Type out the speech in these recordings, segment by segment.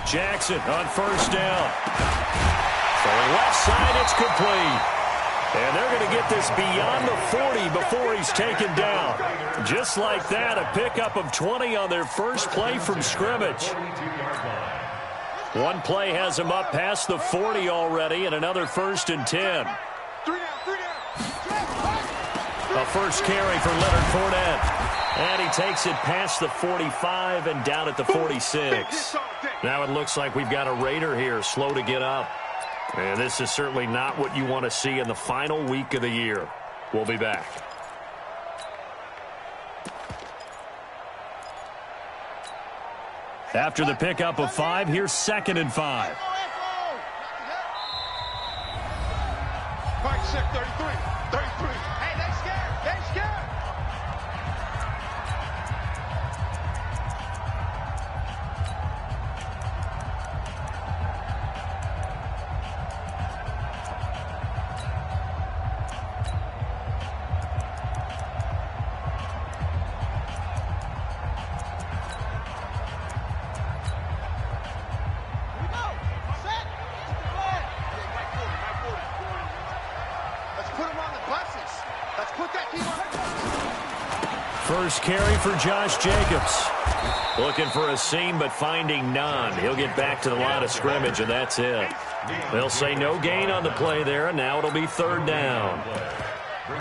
Jackson on first down. Throwing left side, it's complete. And they're going to get this beyond the 40 before he's taken down. Just like that, a pickup of 20 on their first play from scrimmage. One play has him up past the 40 already, and another 1st and 10. A first carry for Leonard Fournette. And he takes it past the 45 and down at the 46. Now it looks like we've got a Raider here, slow to get up. And this is certainly not what you want to see in the final week of the year. We'll be back. After the pickup of 5, here's 2nd and 5. 33. Hey, they scared. They scared. First carry for Josh Jacobs. Looking for a seam, but finding none. He'll get back to the line of scrimmage, and that's it. They'll say no gain on the play there, and now it'll be 3rd down.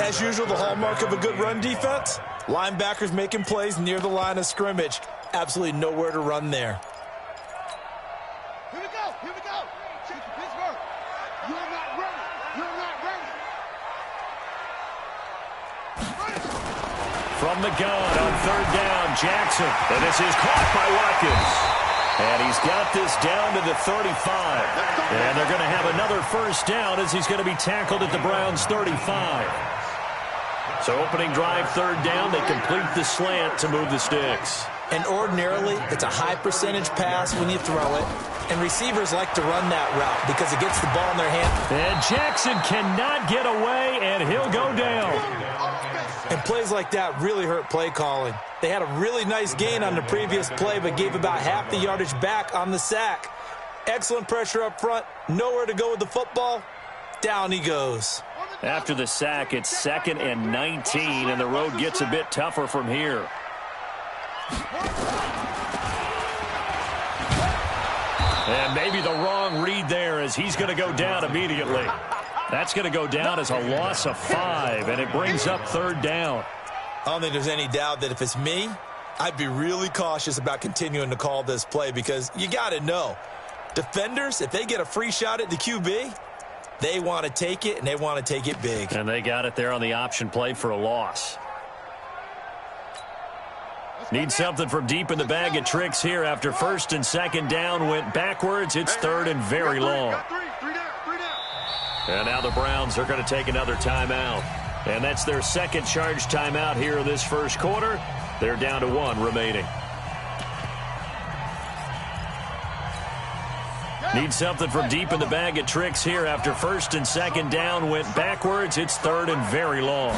As usual, the hallmark of a good run defense, linebackers making plays near the line of scrimmage. Absolutely nowhere to run there. Here we go. Pittsburgh. You're not ready. From the gun on 3rd down, Jackson. And this is caught by Watkins. And he's got this down to the 35. And they're going to have another 1st down as he's going to be tackled at the Browns' 35. So opening drive, 3rd down, they complete the slant to move the sticks. And ordinarily, it's a high percentage pass when you throw it. And receivers like to run that route because it gets the ball in their hand. And Jackson cannot get away, and he'll go down. And plays like that really hurt play calling. They had a really nice gain on the previous play, but gave about half the yardage back on the sack. Excellent pressure up front. Nowhere to go with the football. Down he goes. After the sack, it's 2nd and 19, and the road gets a bit tougher from here. And maybe the wrong read there as he's going to go down immediately. That's going to go down as a loss of 5, and it brings up 3rd down. I don't think there's any doubt that if it's me, I'd be really cautious about continuing to call this play because you got to know, defenders, if they get a free shot at the QB, they want to take it, and they want to take it big. And they got it there on the option play for a loss. Need something from deep in the bag of tricks here after 1st and 2nd down went backwards. It's 3rd and very long. And now the Browns are going to take another timeout. And that's their 2nd charge timeout here in this 1st quarter. They're down to 1 remaining. Need something from deep in the bag of tricks here after 1st and 2nd down went backwards. It's 3rd and very long.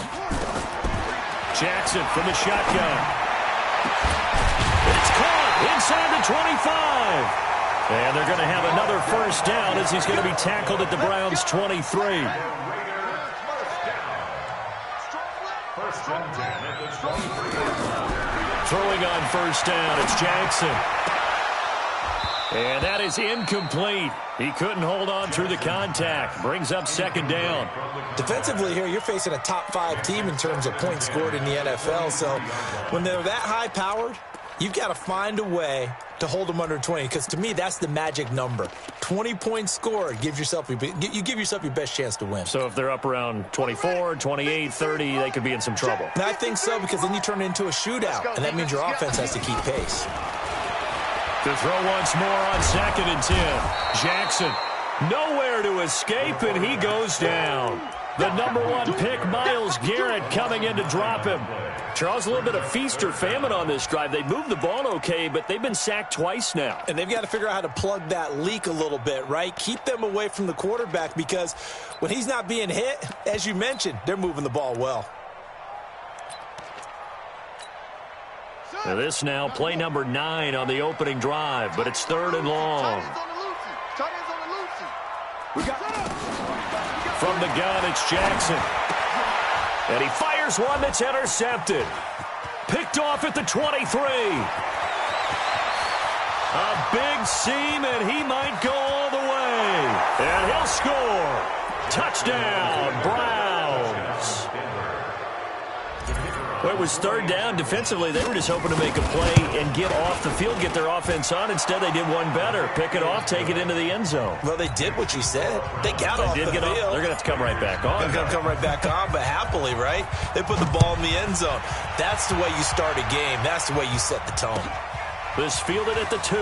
Jackson from the shotgun. It's caught inside the 25. And they're going to have another 1st down as he's going to be tackled at the Browns' 23. Throwing on 1st down, it's Jackson. And that is incomplete. He couldn't hold on through the contact. Brings up 2nd down. Defensively here, you're facing a top 5 team in terms of points scored in the NFL. So when they're that high-powered, you've got to find a way to hold them under 20, because to me, that's the magic number. 20 points scored, you give yourself your best chance to win. So if they're up around 24, 28, 30, they could be in some trouble. And I think so, because then you turn it into a shootout, and that means your offense has to keep pace. To throw once more on 2nd and 10. Jackson, nowhere to escape, and he goes down. The #1 pick, Myles Garrett, coming in to drop him. Charles, a little bit of feast or famine on this drive. They moved the ball okay, but they've been sacked twice now. And they've got to figure out how to plug that leak a little bit, right? Keep them away from the quarterback, because when he's not being hit, as you mentioned, they're moving the ball well. Now this now play number 9 on the opening drive, but it's 3rd and long. From the gun, it's Jackson. And he fires one that's intercepted. Picked off at the 23. A big seam, and he might go all the way. And he'll score. Touchdown, Browns. Well, it was 3rd down. Defensively, they were just hoping to make a play and get off the field, get their offense on. Instead, they did one better. Pick it off, take it into the end zone. Well, they did what you said. They got off the field. They're going to have to come right back on. They're going to come right back on, but happily, right? They put the ball in the end zone. That's the way you start a game. That's the way you set the tone. This fielded at the 2.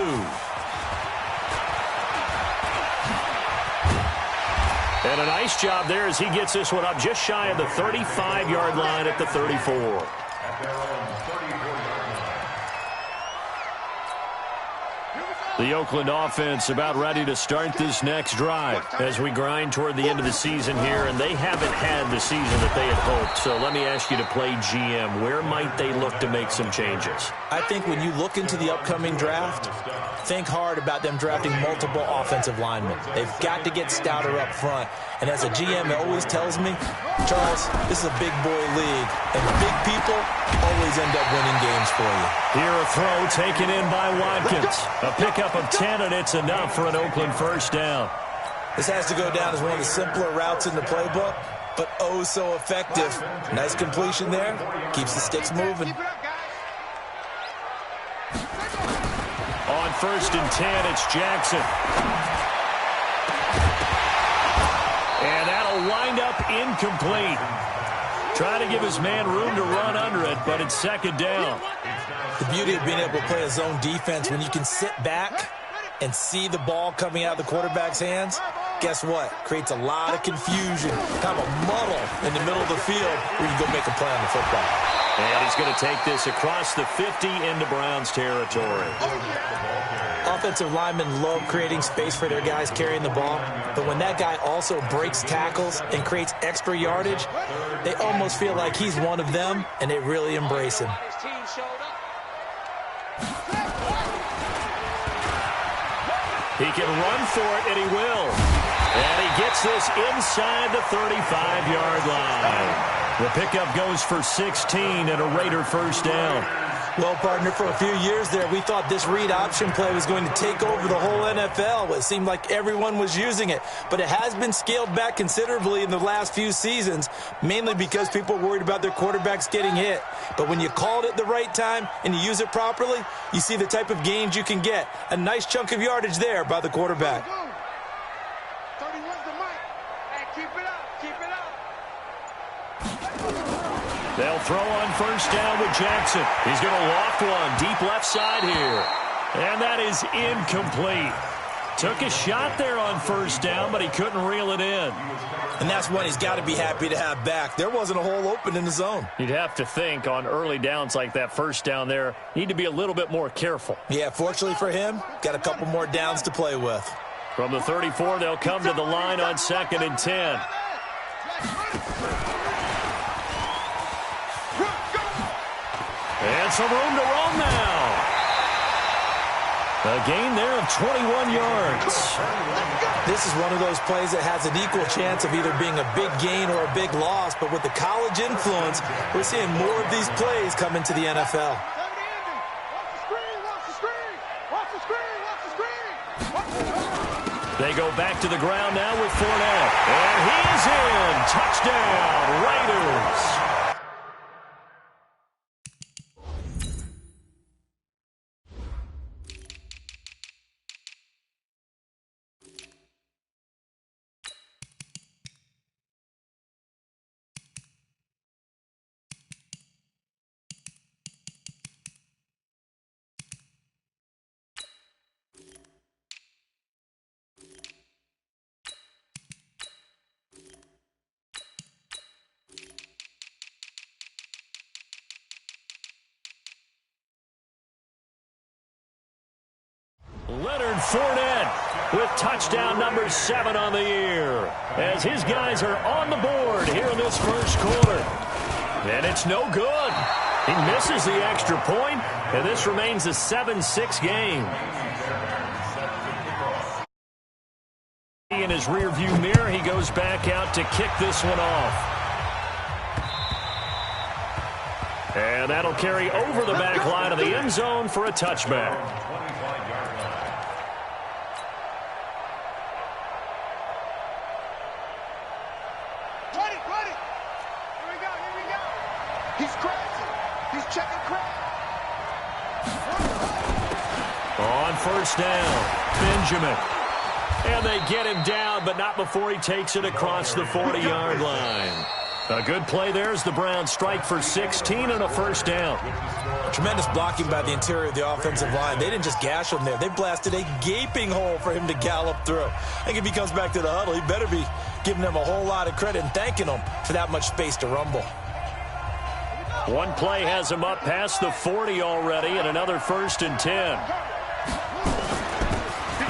And a nice job there as he gets this one up just shy of the 35-yard line at the 34. The Oakland offense about ready to start this next drive as we grind toward the end of the season here, and they haven't had the season that they had hoped. So let me ask you to play GM. Where might they look to make some changes? I think when you look into the upcoming draft, think hard about them drafting multiple offensive linemen. They've got to get stouter up front. And as a GM, it always tells me, Charles, this is a big boy league, and big people always end up winning games for you. Here a throw taken in by Watkins. A pickup of 10, and it's enough for an Oakland first down. This has to go down as one of the simpler routes in the playbook, but oh so effective. Nice completion there. Keeps the sticks moving. On 1st and 10, it's Jackson. And that'll wind up incomplete. Trying to give his man room to run under it, but it's 2nd down. The beauty of being able to play a zone defense when you can sit back and see the ball coming out of the quarterback's hands, guess what? Creates a lot of confusion, kind of a muddle in the middle of the field where you go make a play on the football. And he's going to take this across the 50 into Browns territory. Offensive linemen love creating space for their guys carrying the ball, but when that guy also breaks tackles and creates extra yardage, they almost feel like he's one of them, and they really embrace him. He can run for it, and he will. And he gets this inside the 35-yard line. The pickup goes for 16 and a Raider first down. Well, partner, for a few years there, we thought this read option play was going to take over the whole NFL. It seemed like everyone was using it, but it has been scaled back considerably in the last few seasons, mainly because people are worried about their quarterbacks getting hit. But when you call it at the right time and you use it properly, you see the type of gains you can get. A nice chunk of yardage there by the quarterback. They'll throw on first down with Jackson. He's going to loft one deep left side here. And that is incomplete. Took a shot there on first down, but he couldn't reel it in. And that's one he's got to be happy to have back. There wasn't a hole open in the zone. You'd have to think on early downs like that first down there, need to be a little bit more careful. Yeah, fortunately for him, got a couple more downs to play with. From the 34, they'll come to the line on 2nd and 10. And some room to roam now. A gain there of 21 yards. This is one of those plays that has an equal chance of either being a big gain or a big loss, but with the college influence, we're seeing more of these plays come into the NFL. They go back to the ground now with Fournette. And he's in. Touchdown, Raiders. Leonard Fournette with touchdown number 7 on the year as his guys are on the board here in this first quarter. And it's no good. He misses the extra point, and this remains a 7-6 game. In his rearview mirror, he goes back out to kick this one off. And that'll carry over the back line of the end zone for a touchback. He's crashing. He's checking crash. On first down, Benjamin. And they get him down, but not before he takes it across the 40-yard line. A good play there as the Browns strike for 16 and a first down. Tremendous blocking by the interior of the offensive line. They didn't just gash him there. They blasted a gaping hole for him to gallop through. I think if he comes back to the huddle, he better be giving them a whole lot of credit and thanking them for that much space to rumble. One play has him up past the 40 already, and another 1st and 10.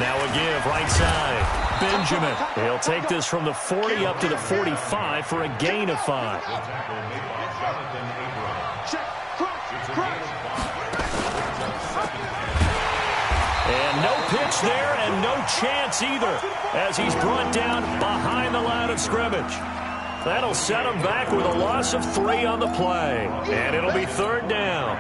Now a give, right side. Benjamin. He'll take this from the 40 up to the 45 for a gain of 5. And no pitch there and no chance either as he's brought down behind the line of scrimmage. That'll set him back with a loss of 3 on the play. And it'll be 3rd down.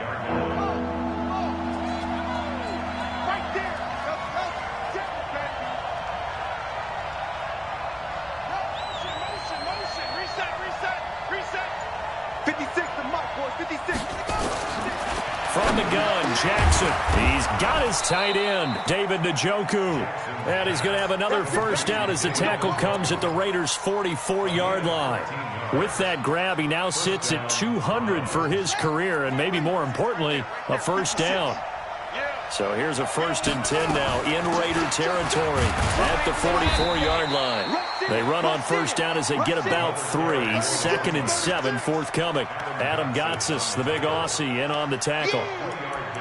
From the gun, Jackson. He's got his tight end, David Njoku. And he's going to have another first down as the tackle comes at the Raiders' 44-yard line. With that grab, he now sits at 200 for his career, and maybe more importantly, a first down. So here's a 1st and 10 now in Raider territory at the 44-yard line. They run on first down as they get about 3. 2nd and 7 forthcoming. Adam Gotsis, the big Aussie, in on the tackle.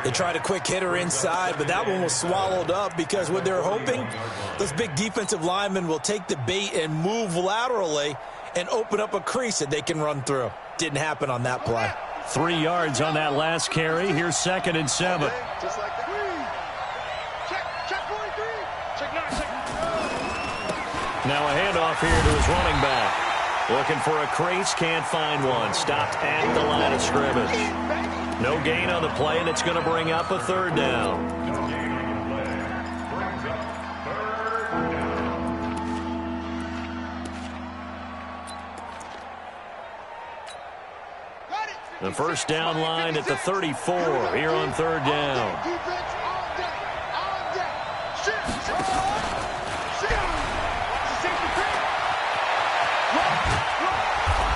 They tried a quick hitter inside, but that one was swallowed up because what they're hoping, those big defensive linemen will take the bait and move laterally and open up a crease that they can run through. Didn't happen on that play. 3 yards on that last carry. Here's 2nd and 7. Just like that. Check 43. Check 9. Now a handoff here to his running back. Looking for a crease, can't find one. Stopped at the line of scrimmage. No gain on the play, and it's going to bring up a 3rd down. The first down line at the 34 here on 3rd down.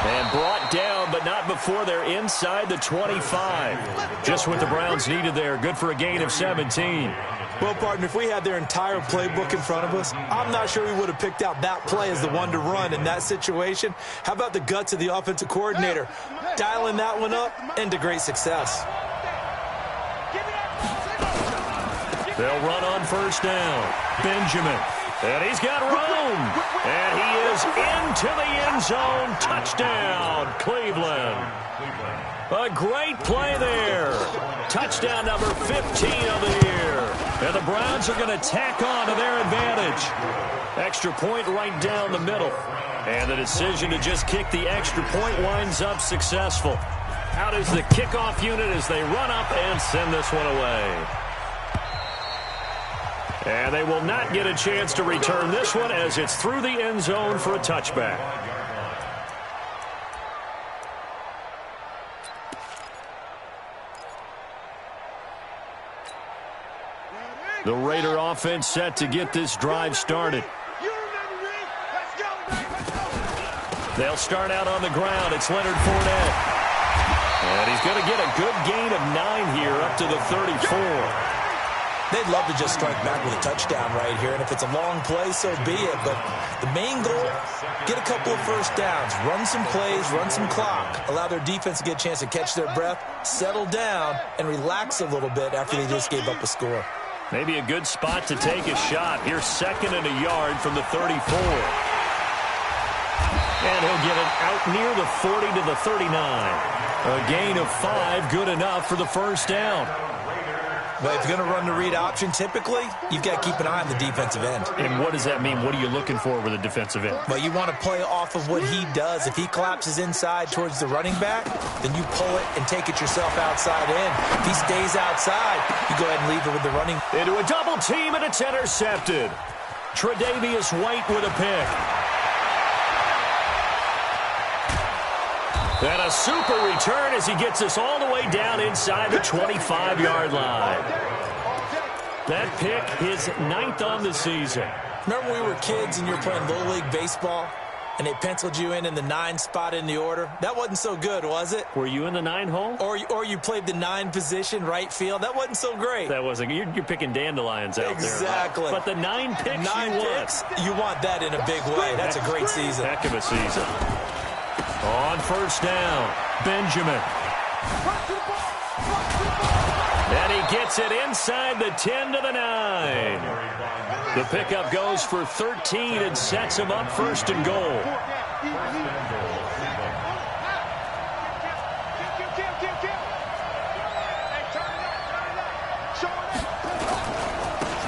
And brought down, but not before they're inside the 25. Just what the Browns needed there. Good for a gain of 17. Well, partner, if we had their entire playbook in front of us, I'm not sure we would have picked out that play as the one to run in that situation. How about the guts of the offensive coordinator? Dialing that one up into great success. They'll run on first down. Benjamin. And he's got room. And he is into the end zone. Touchdown, Cleveland. A great play there. Touchdown number 15 of the year. And the Browns are going to tack on to their advantage. Extra point right down the middle. And the decision to just kick the extra point winds up successful. Out is the kickoff unit as they run up and send this one away. And they will not get a chance to return this one as it's through the end zone for a touchback. The Raider offense set to get this drive started. They'll start out on the ground. It's Leonard Fournette. And he's going to get a good gain of 9 here up to the 34. They'd love to just strike back with a touchdown right here, and if it's a long play, so be it. But the main goal, get a couple of first downs, run some plays, run some clock, allow their defense to get a chance to catch their breath, settle down, and relax a little bit after they just gave up a score. Maybe a good spot to take a shot. Here's 2nd and a yard from the 34. And he'll get it out near the 40 to the 39. A gain of 5, good enough for the first down. But if you're going to run the read option, typically, you've got to keep an eye on the defensive end. And what does that mean? What are you looking for with a defensive end? Well, you want to play off of what he does. If he collapses inside towards the running back, then you pull it and take it yourself outside in. If he stays outside, you go ahead and leave it with the running. Into a double team, and it's intercepted. Tre'Davious White with a pick. And a super return as he gets us all the way down inside the 25-yard line. That pick, his 9th on the season. Remember when we were kids and you were playing Little League Baseball and they penciled you in the 9 spot in the order? That wasn't so good, was it? Were you in the 9 hole? Or you played the 9 position, right field? That wasn't so great. That wasn't. You're picking dandelions out exactly. there. But the 9 picks 9 picks, you want that in a big way. That's a great season. Heck of a season. On first down, Benjamin. And he gets it inside the 10 to the 9. The pickup goes for 13 and sets him up first and goal.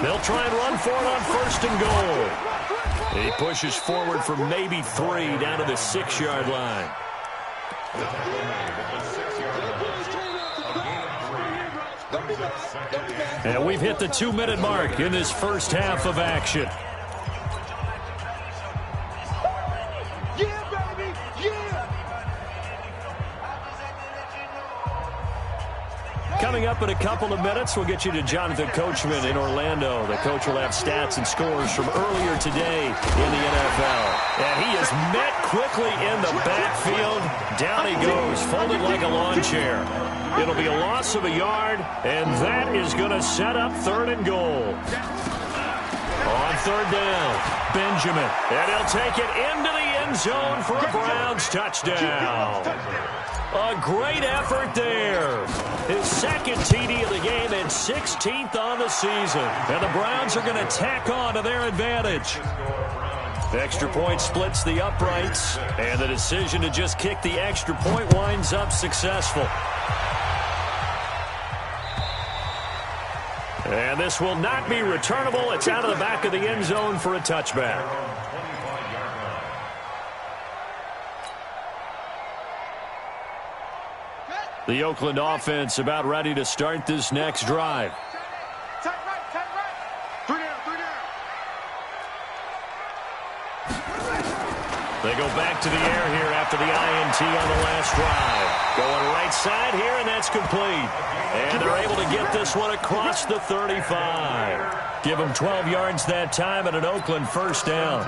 They'll try and run for it on first and goal. He pushes forward for maybe 3 down to the 6-yard line. And we've hit the 2-minute mark in this first half of action. Coming up in a couple of minutes, we'll get you to Jonathan Coachman in Orlando. The coach will have stats and scores from earlier today in the NFL. And he is met quickly in the backfield. Down he goes, folded like a lawn chair. It'll be a loss of a yard, and that is going to set up 3rd and goal. On 3rd down, Benjamin. And he'll take it into the end zone for a Browns touchdown. A great effort there. His 2nd TD of the game and 16th on the season. And the Browns are going to tack on to their advantage. The extra point splits the uprights, and the decision to just kick the extra point winds up successful. And this will not be returnable. It's out of the back of the end zone for a touchback. The Oakland offense about ready to start this next drive. Tight right. 3 down. They go back to the air here after the INT on the last drive. Going right side here, and that's complete. And they're able to get this one across the 35. Give them 12 yards that time and an Oakland first down.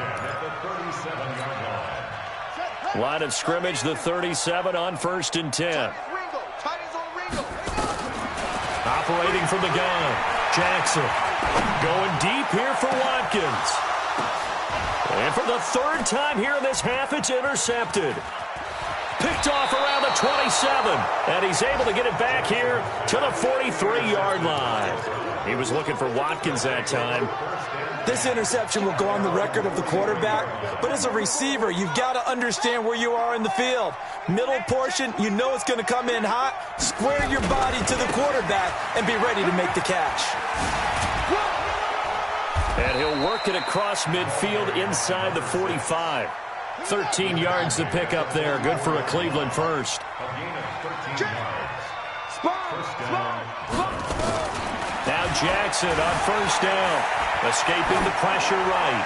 Line of scrimmage, the 37 on 1st and 10. Operating from the gun, Jackson. Going deep here for Watkins. And for the 3rd time here in this half, it's intercepted. Picked off around the 27. And he's able to get it back here to the 43-yard line. He was looking for Watkins that time. This interception will go on the record of the quarterback, but as a receiver, you've got to understand where you are in the field. Middle portion, you know it's going to come in hot. Square your body to the quarterback and be ready to make the catch. And he'll work it across midfield inside the 45. 13 yards to pick up there. Good for a Cleveland first. Now Jackson on first down. Escaping the pressure right.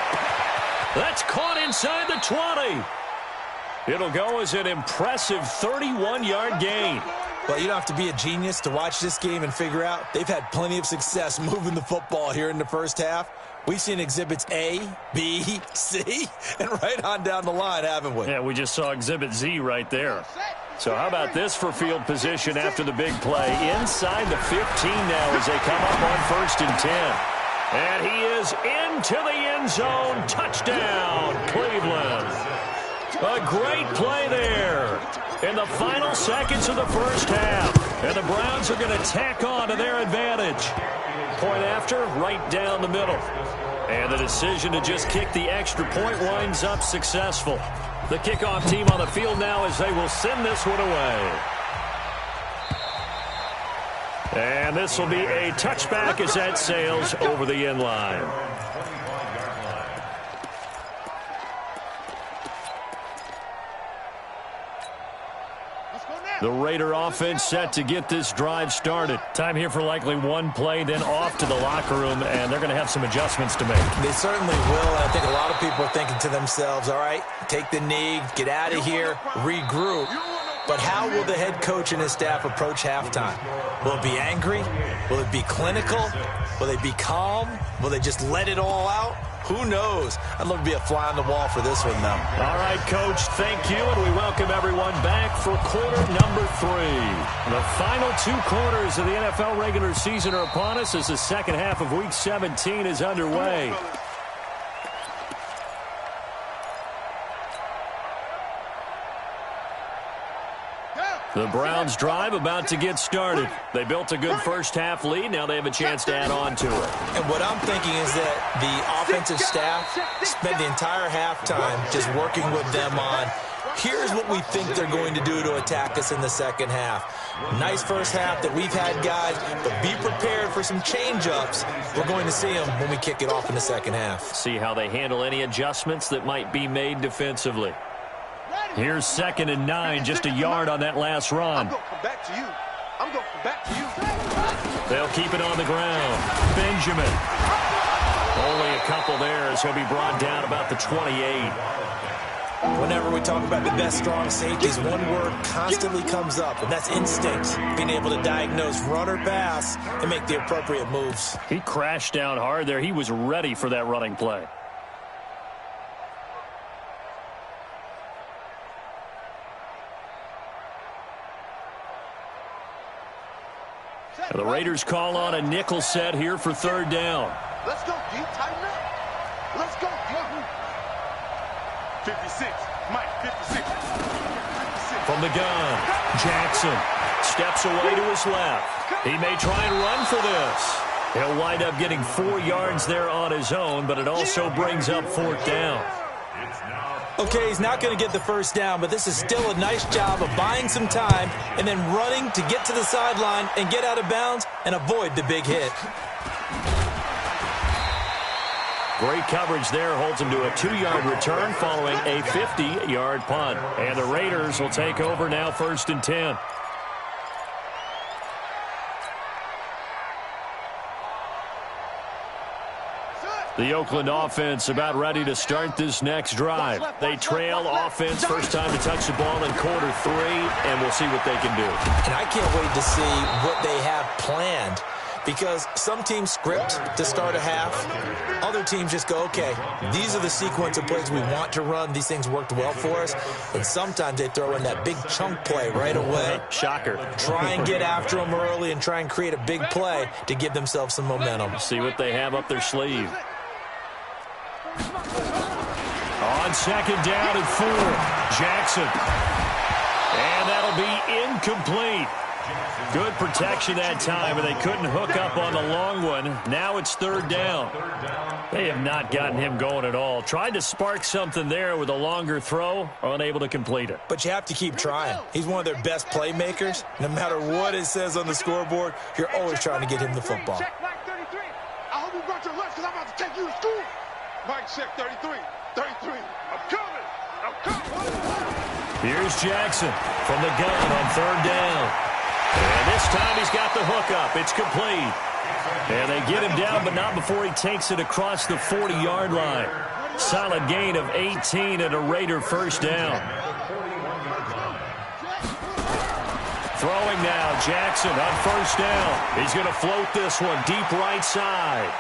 That's caught inside the 20. It'll go as an impressive 31-yard gain. Well, you don't have to be a genius to watch this game and figure out they've had plenty of success moving the football here in the first half. We've seen exhibits A, B, C, and right on down the line, haven't we? Yeah, we just saw exhibit Z right there. So how about this for field position after the big play? Inside the 15 now as they come up on 1st and 10. And he is into the end zone. Touchdown, Cleveland. A great play there in the final seconds of the first half. And the Browns are going to tack on to their advantage. Point after, right down the middle. And the decision to just kick the extra point winds up successful. The kickoff team on the field now as they will send this one away. And this will be a touchback as that sails over the end line. The Raider offense set to get this drive started. Time here for likely one play, then off to the locker room, and they're going to have some adjustments to make. They certainly will, and I think a lot of people are thinking to themselves, all right, take the knee, get out of here, regroup. But how will the head coach and his staff approach halftime? Will it be angry? Will it be clinical? Will they be calm? Will they just let it all out? Who knows? I'd love to be a fly on the wall for this one, though. All right, Coach, thank you, and we welcome everyone back for quarter number 3. The final 2 quarters of the NFL regular season are upon us as the second half of Week 17 is underway. The Browns drive about to get started. They built a good first-half lead. Now they have a chance to add on to it. And what I'm thinking is that the offensive staff spent the entire halftime just working with them on, here's what we think they're going to do to attack us in the second half. Nice first half that we've had, guys, but be prepared for some change-ups. We're going to see them when we kick it off in the second half. See how they handle any adjustments that might be made defensively. Here's 2nd and 9, just a yard on that last run. I'm going to come back to you. I'm going to come back to you. They'll keep it on the ground. Benjamin. Only a couple there as he'll be brought down about the 28. Whenever we talk about the best strong safeties, one word constantly comes up, and that's instinct. Being able to diagnose run or pass and make the appropriate moves. He crashed down hard there. He was ready for that running play. The Raiders call on a nickel set here for 3rd down. Let's go, D. Tighten up. Let's go, D. 56. Mike, 56. 56. From the gun, Jackson steps away to his left. He may try and run for this. He'll wind up getting 4 yards there on his own, but it also brings up 4th down. Okay, he's not going to get the first down, but this is still a nice job of buying some time and then running to get to the sideline and get out of bounds and avoid the big hit. Great coverage there, holds him to a 2-yard return following a 50-yard punt. And the Raiders will take over now 1st and 10. The Oakland offense about ready to start this next drive. They trail offense, first time to touch the ball in quarter 3, and we'll see what they can do. And I can't wait to see what they have planned, because some teams script to start a half. Other teams just go, okay, these are the sequence of plays we want to run. These things worked well for us. And sometimes they throw in that big chunk play right away. Shocker. Try and get after them early and try and create a big play to give themselves some momentum. See what they have up their sleeve. On 2nd down and 4, Jackson. And that'll be incomplete. Good protection that time, and they couldn't hook up on the long one. Now it's 3rd down. They have not gotten him going at all. Tried to spark something there with a longer throw, unable to complete it. But you have to keep trying. He's one of their best playmakers. No matter what it says on the scoreboard, you're always trying to get him the football. Check Mike 33. I hope you brought your lunch because I'm about to take you to school. Mike, check 33. 33. I'm coming. I'm coming. Here's Jackson from the gun on 3rd down. And this time he's got the hookup. It's complete. And they get him down, but not before he takes it across the 40-yard line. Solid gain of 18 and a Raider first down. Throwing now, Jackson on 1st down. He's going to float this one deep right side.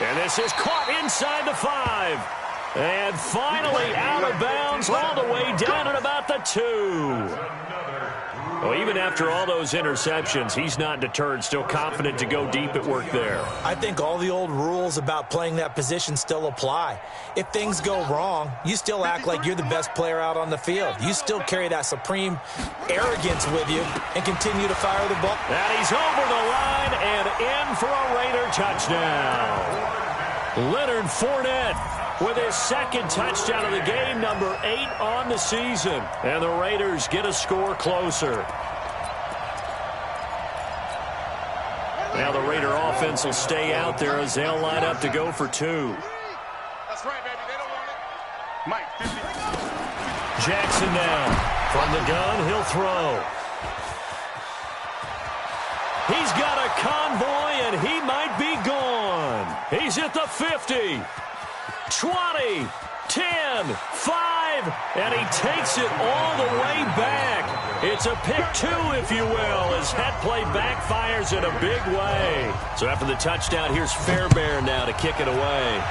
And this is caught inside the 5. And finally out of bounds all the way down at about the 2. Well, even after all those interceptions, he's not deterred, still confident to go deep at work there. I think all the old rules about playing that position still apply. If things go wrong, you still act like you're the best player out on the field. You still carry that supreme arrogance with you and continue to fire the ball. And he's over the line and in for a Raider touchdown. Leonard Fournette with his 2nd touchdown of the game, number 8 on the season. And the Raiders get a score closer. Now the Raider offense will stay out there as they'll line up to go for 2. That's right, baby. They don't want it. Mike, 50. Jackson now. From the gun, he'll throw. He's got a convoy, and he might be gone. He's at the 50, 20, 10, 5, and he takes it all the way back. It's a pick 2, if you will, as that play backfires in a big way. So after the touchdown, here's Fairbairn now to kick it away.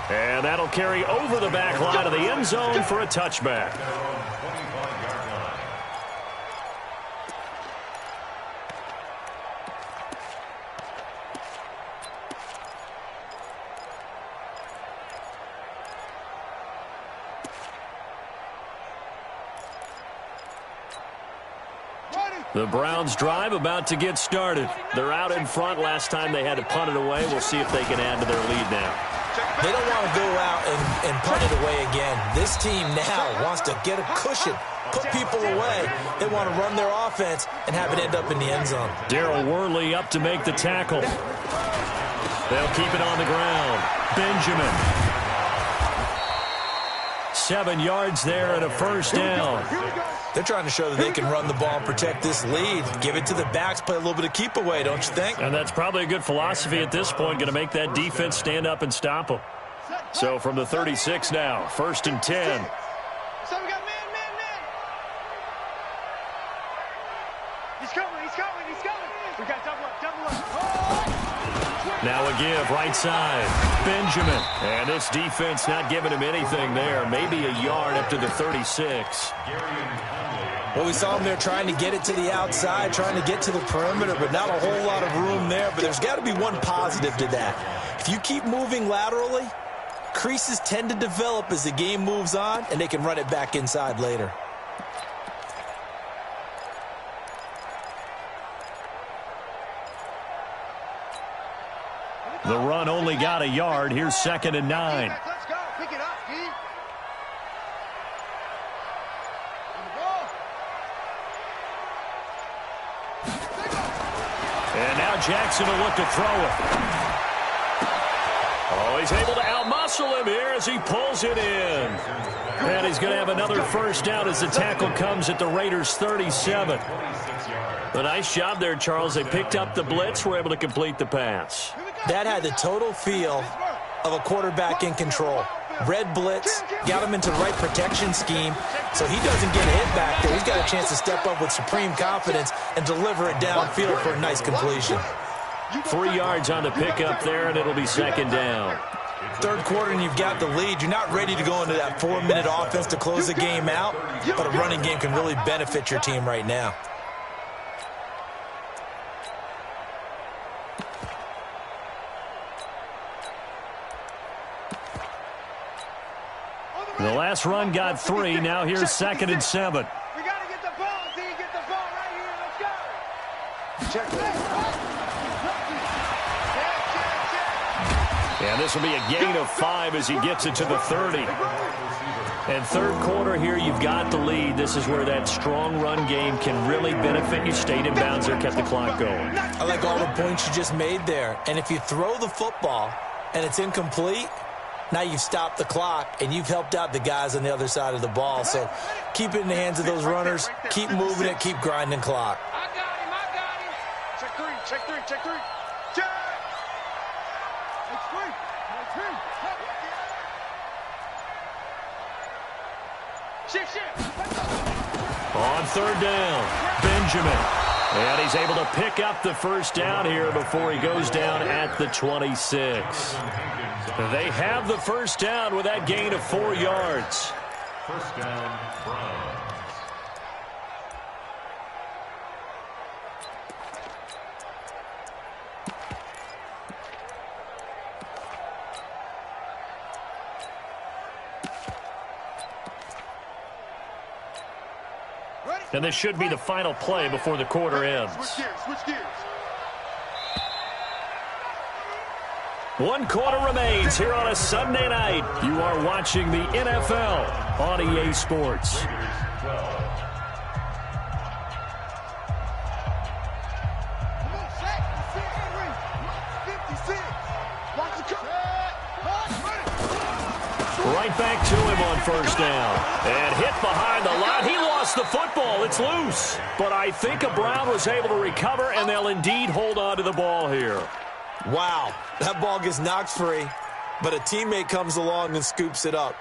And that'll carry over the back line of the end zone for a touchback. The Browns drive about to get started. They're out in front. Last time they had to punt it away. We'll see if they can add to their lead now. They don't want to go out and punt it away again. This team now wants to get a cushion, put people away. They want to run their offense and have it end up in the end zone. Darryl Worley up to make the tackle. They'll keep it on the ground. Benjamin. 7 yards there and a first down. They're trying to show that they can run the ball and protect this lead. Give it to the backs, play a little bit of keep away, don't you think? And that's probably a good philosophy at this point, going to make that defense stand up and stop them. So from the 36 now, 1st and 10. So we got man. He's coming. We got double up. Now a give, right side. Benjamin. And this defense not giving him anything there. Maybe a yard up to the 36. Well, we saw him there trying to get it to the outside, trying to get to the perimeter, but not a whole lot of room there. But there's got to be one positive to that. If you keep moving laterally, creases tend to develop as the game moves on, and they can run it back inside later. The run only got a yard. Here's 2nd and 9. Let's go. Pick it up, Pete. And now Jackson will look to throw it. Oh, he's able to outmuscle him here as he pulls it in. And he's going to have another first down as the tackle comes at the Raiders' 37. A nice job there, Charles. They picked up the blitz, were able to complete the pass. That had the total feel of a quarterback in control. Red blitz, got him into the right protection scheme, so he doesn't get hit back there. He's got a chance to step up with supreme confidence and deliver it downfield for a nice completion. 3 yards on the pickup there, and it'll be 2nd down. Third quarter, and you've got the lead. You're not ready to go into that 4-minute offense to close the game out, but a running game can really benefit your team right now. The last run got 3. Now here's 2nd and 7. We got to get the ball, D. Get the ball right here. Let's go. Check. And this will be a gain of 5 as he gets it to the 30. And third quarter here, you've got the lead. This is where that strong run game can really benefit you. Stayed in bounds there, kept the clock going. I like all the points you just made there. And if you throw the football and it's incomplete, now you've stopped the clock, and you've helped out the guys on the other side of the ball. So keep it in the hands of those runners. Keep moving it. Keep grinding clock. I got him. Check 3. Check. It's 3. Shift. On 3rd down, Benjamin. And he's able to pick up the first down here before he goes down at the 26. They have the first down with that gain of 4 yards. First down, Browns. And this should be the final play before the quarter ends. Switch gears. 1 quarter remains here on a Sunday night. You are watching the NFL on EA Sports. right back to him on first down. And hit behind the line. He lost the football. It's loose. But I think a Brown was able to recover, and they'll indeed hold on to the ball here. Wow, that ball gets knocked free, but a teammate comes along and scoops it up.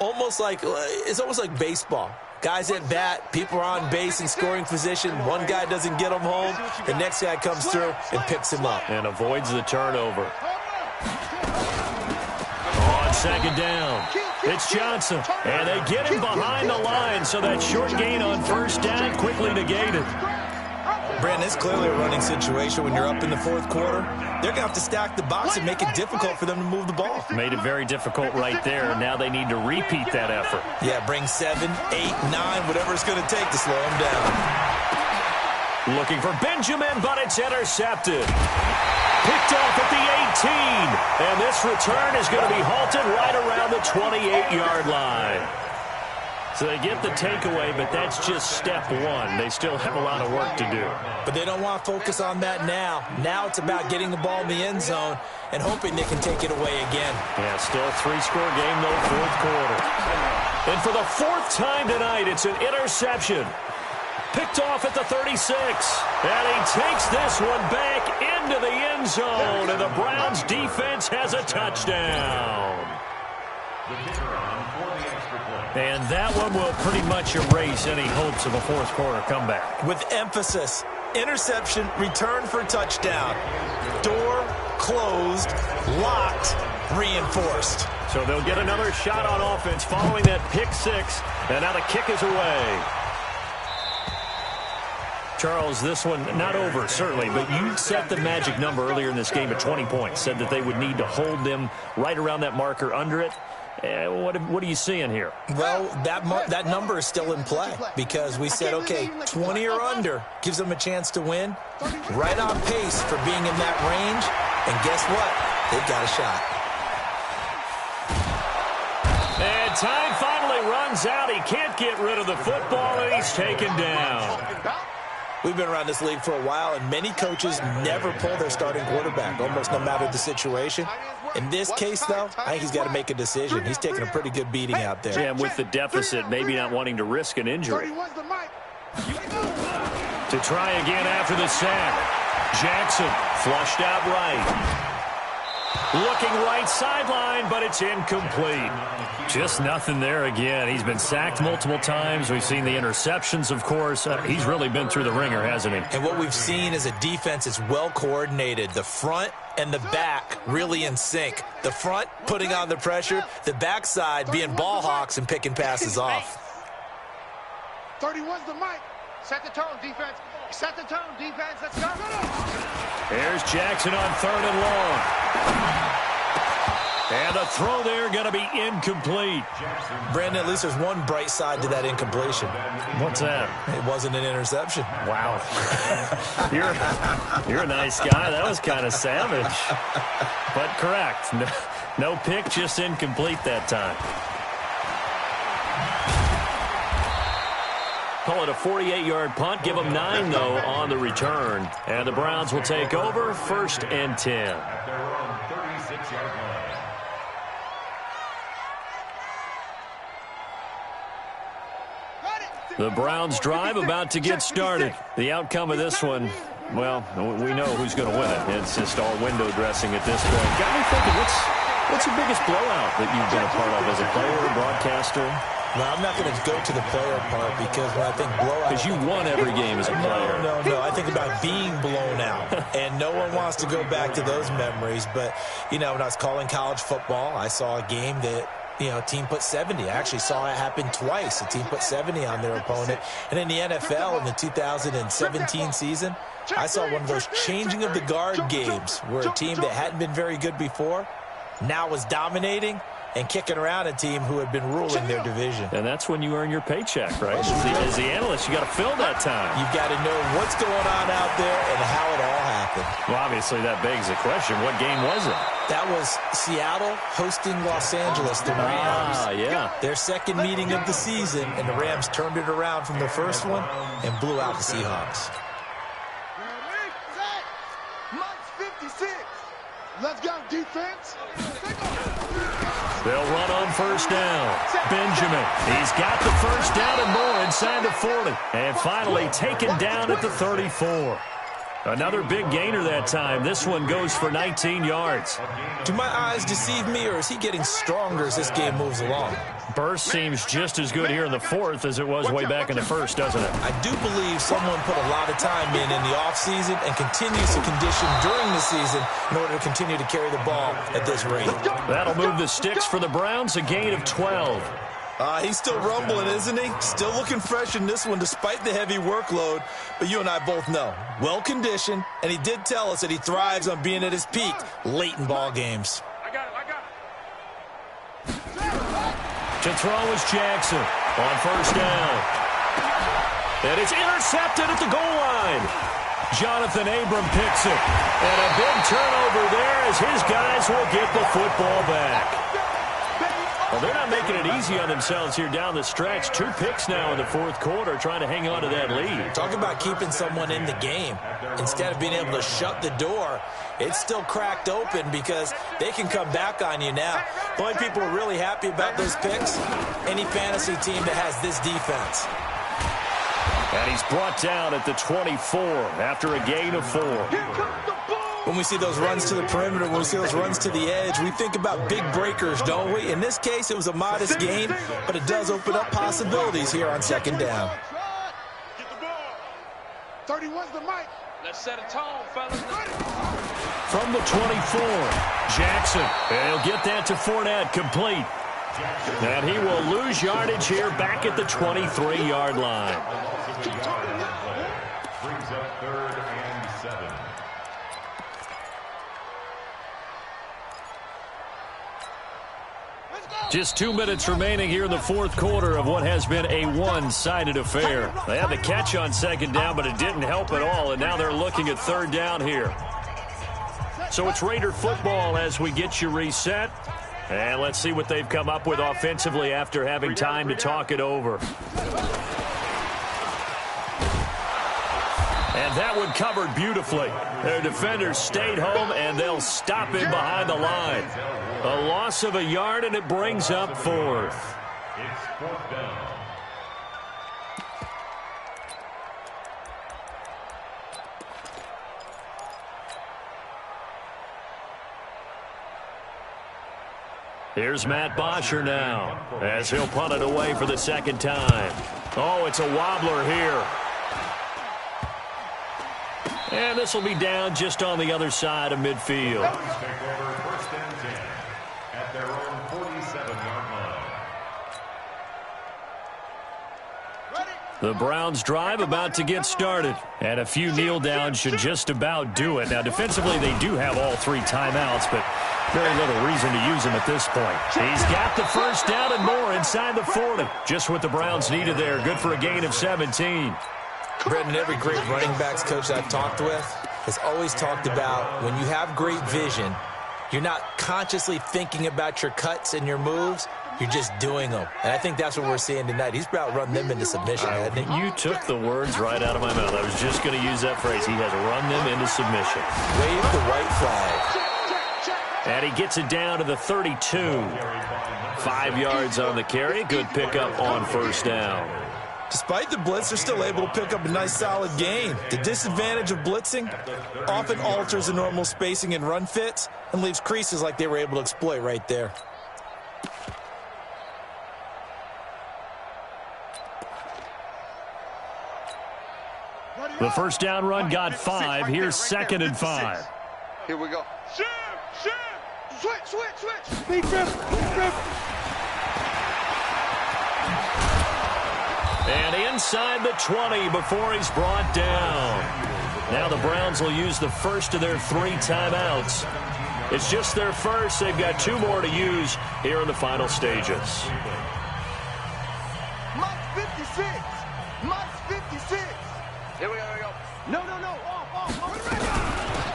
It's almost like baseball. Guys at bat, people are on base in scoring position. One guy doesn't get him home. The next guy comes through and picks him up. And avoids the turnover. On second down, it's Johnson. And they get him behind the line, so that short gain on first down quickly negated. Brandon, it's clearly a running situation when you're up in the fourth quarter. They're going to have to stack the box and make it difficult for them to move the ball. Made it very difficult right there. Now they need to repeat that effort. Yeah, bring 7, 8, 9, whatever it's going to take to slow them down. Looking for Benjamin, but it's intercepted. Picked off at the 18. And this return is going to be halted right around the 28-yard line. So they get the takeaway, but that's just step one. They still have a lot of work to do. But they don't want to focus on that now. Now it's about getting the ball in the end zone and hoping they can take it away again. Yeah, still a 3-score game, though, fourth quarter. And for the fourth time tonight, it's an interception. Picked off at the 36. And he takes this one back into the end zone. And the Browns defense has a touchdown. And that one will pretty much erase any hopes of a fourth quarter comeback. With emphasis, interception, return for touchdown. Door closed, locked, reinforced. So they'll get another shot on offense following that pick six. And now the kick is away. Charles, this one not over, certainly, but you set the magic number earlier in this game at 20 points. Said that they would need to hold them right around that marker under it. What are you seeing here? Well, that number is still in play because we said, okay, 20 or under gives them a chance to win. Right on pace for being in that range. And guess what? They've got a shot. And time finally runs out. He can't get rid of the football, and he's taken down. We've been around this league for a while, and many coaches never pull their starting quarterback, almost no matter the situation. In this case, though, I think he's got to make a decision. He's taking a pretty good beating out there. Yeah, with the deficit, maybe not wanting to risk an injury. To try again after the sack. Jackson flushed out right. Looking right sideline, but it's incomplete. Just nothing there again. He's been sacked multiple times. We've seen the interceptions, of course. He's really been through the ringer, hasn't he? And what we've seen is a defense that's well coordinated. The front and the back really in sync. The front putting on the pressure. The backside being ball hawks and picking passes off. 31's the mic. Set the tone, defense. Set the tone, defense. Let's go. Here's Jackson on 3rd and long. And the throw there going to be incomplete. Brandon, at least there's one bright side to that incompletion. What's that? It wasn't an interception. Wow. You're a nice guy. That was kind of savage. But correct. No pick, just incomplete that time. Call it a 48-yard punt. Give them 9, though, on the return. And the Browns will take over 1st and 10. The Browns drive about to get started. The outcome of this one, well, we know who's going to win it. It's just all window dressing at this point. Got me thinking, what's your biggest blowout that you've been a part of as a player, broadcaster? No, I'm not going to go to the player part because when I think blowout... Because you won every game as a player. No. I think about being blown out. And no one wants to go back to those memories. But, you know, when I was calling college football, I saw a game that, you know, a team put 70. I actually saw it happen twice. A team put 70 on their opponent. And in the NFL in the 2017 season, I saw one of those changing of the guard games where a team that hadn't been very good before now was dominating and kicking around a team who had been ruling their division. And that's when you earn your paycheck, right? As the analyst, you got to fill that time. You've got to know what's going on out there and how it all happened. Well, obviously, that begs the question, what game was it? That was Seattle hosting Los Angeles, the Rams. Yeah. Their second meeting of the season, and the Rams turned it around from the first one and blew out the Seahawks. Let's go, defense. They'll run on first down. Benjamin, he's got the first down and more inside the 40. And finally taken down at the 34. Another big gainer that time. This one goes for 19 yards. Do my eyes deceive me, or is he getting stronger as this game moves along? Burst seems just as good here in the fourth as it was way back in the first, doesn't it? I do believe someone put a lot of time in the offseason and continues to condition during the season in order to continue to carry the ball at this rate. That'll move the sticks for the Browns, a gain of 12. He's still rumbling, isn't he? Still looking fresh in this one despite the heavy workload. But you and I both know, well-conditioned, and he did tell us that he thrives on being at his peak late in ball games. I got it. To throw is Jackson on first down. And it's intercepted at the goal line. Jonathan Abram picks it. And a big turnover there as his guys will get the football back. Well, they're not making it easy on themselves here down the stretch. 2 picks now in the fourth quarter, trying to hang on to that lead. Talk about keeping someone in the game. Instead of being able to shut the door, it's still cracked open because they can come back on you now. The only people who are really happy about those picks, any fantasy team that has this defense. And he's brought down at the 24 after a gain of 4. When we see those runs to the perimeter, when we see those runs to the edge, we think about big breakers, don't we? In this case, it was a modest gain, but it does open up possibilities here on second down. Get the ball. 31's the mic. Let's set a tone, fellas. From the 24, Jackson. And he'll get that to Fournette, complete. And he will lose yardage here back at the 23-yard line. Brings up 3rd and 7. Just 2 minutes remaining here in the fourth quarter of what has been a one-sided affair. They had the catch on second down, but it didn't help at all, and now they're looking at third down here. So it's Raider football as we get you reset. And let's see what they've come up with offensively after having time to talk it over. And that one covered beautifully. Their defenders stayed home, and they'll stop him behind the line. A loss of a yard, and it brings up 4th. It's 4th down. Here's Matt Bosher now as he'll punt it away for the second time. Oh, it's a wobbler here. And this will be down just on the other side of midfield. Take over 1st and 10 at their own 47-yard line. The Browns drive about to get started. And a few kneel downs should just about do it. Now, defensively, they do have all 3 timeouts, but very little reason to use them at this point. He's got the first down and more inside the 40. Just what the Browns needed there. Good for a gain of 17. Brendan, every great running backs coach I've talked with has always talked about when you have great vision, you're not consciously thinking about your cuts and your moves. You're just doing them. And I think that's what we're seeing tonight. He's about run them into submission, hasn't he? You took the words right out of my mouth. I was just going to use that phrase. He has run them into submission. Wave the white flag. And he gets it down to the 32. 5 yards on the carry. Good pickup on first down. Despite the blitz, they're still able to pick up a nice solid gain. The disadvantage of blitzing often alters the normal spacing and run fits and leaves creases like they were able to exploit right there. The first down run got 5. Here's 2nd and 5. Here we go. Switch. Big rip. And inside the 20 before he's brought down. Now the Browns will use the first of their 3 timeouts. It's just their first. They've got 2 more to use here in the final stages. Mike 56. Here we go. No.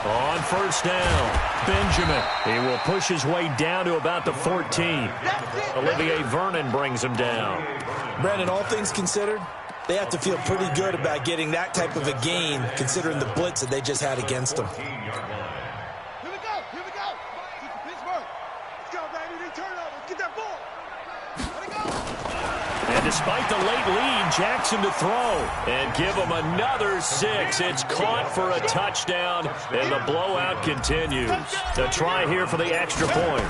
On first down, Benjamin. He will push his way down to about the 14. Olivier Vernon brings him down. Brandon, all things considered, they have to feel pretty good about getting that type of a gain considering the blitz that they just had against them. Here we go. Pittsburgh. Let's go, baby. They turn over. Get that despite the late lead, Jackson to throw. And give him another 6. It's caught for a touchdown, and the blowout continues. A try here for the extra point.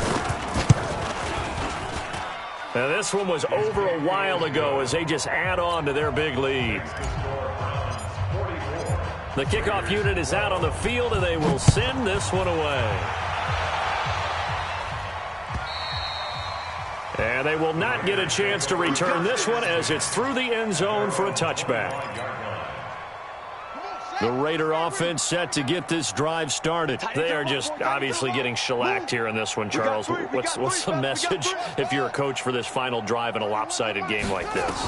Now, this one was over a while ago as they just add on to their big lead. The kickoff unit is out on the field, and they will send this one away. And they will not get a chance to return this one as it's through the end zone for a touchback. The Raider offense set to get this drive started. They are just obviously getting shellacked here in this one, Charles. What's the message if you're a coach for this final drive in a lopsided game like this?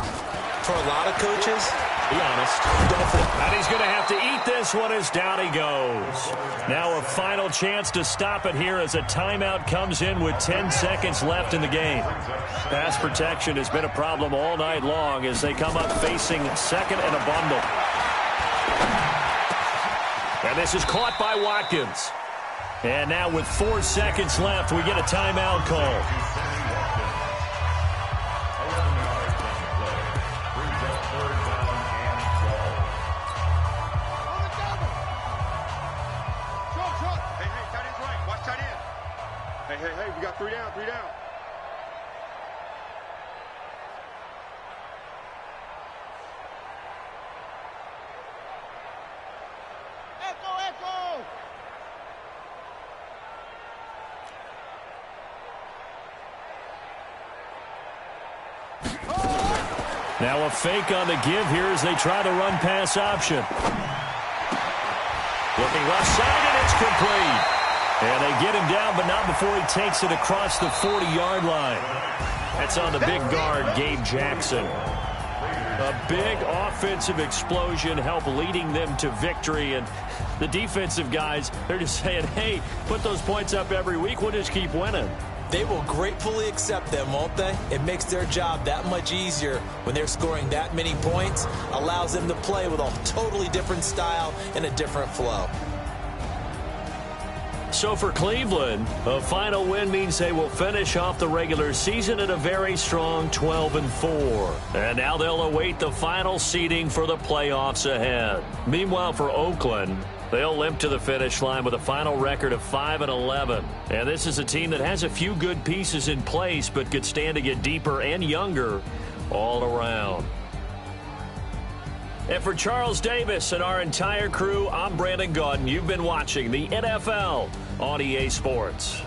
For a lot of coaches, be honest. And he's going to have to eat this one as down he goes. Now a final chance to stop it here as a timeout comes in with 10 seconds left in the game. Pass protection has been a problem all night long as they come up facing second and a bundle. And this is caught by Watkins. And now with 4 seconds left, we get a timeout call. Hey, we got 3 down, 3 down. Echo! Now a fake on the give here as they try the run-pass option. Looking left side, and it's complete. And they get him down, but not before he takes it across the 40-yard line. That's on the big guard, Gabe Jackson. A big offensive explosion helped leading them to victory. And the defensive guys, they're just saying, hey, put those points up every week. We'll just keep winning. They will gratefully accept them, won't they? It makes their job that much easier when they're scoring that many points. Allows them to play with a totally different style and a different flow. So for Cleveland, a final win means they will finish off the regular season at a very strong 12-4. And now they'll await the final seeding for the playoffs ahead. Meanwhile, for Oakland, they'll limp to the finish line with a final record of 5-11. And this is a team that has a few good pieces in place, but could stand to get deeper and younger all around. And for Charles Davis and our entire crew, I'm Brandon Gaudin. You've been watching the NFL on EA Sports.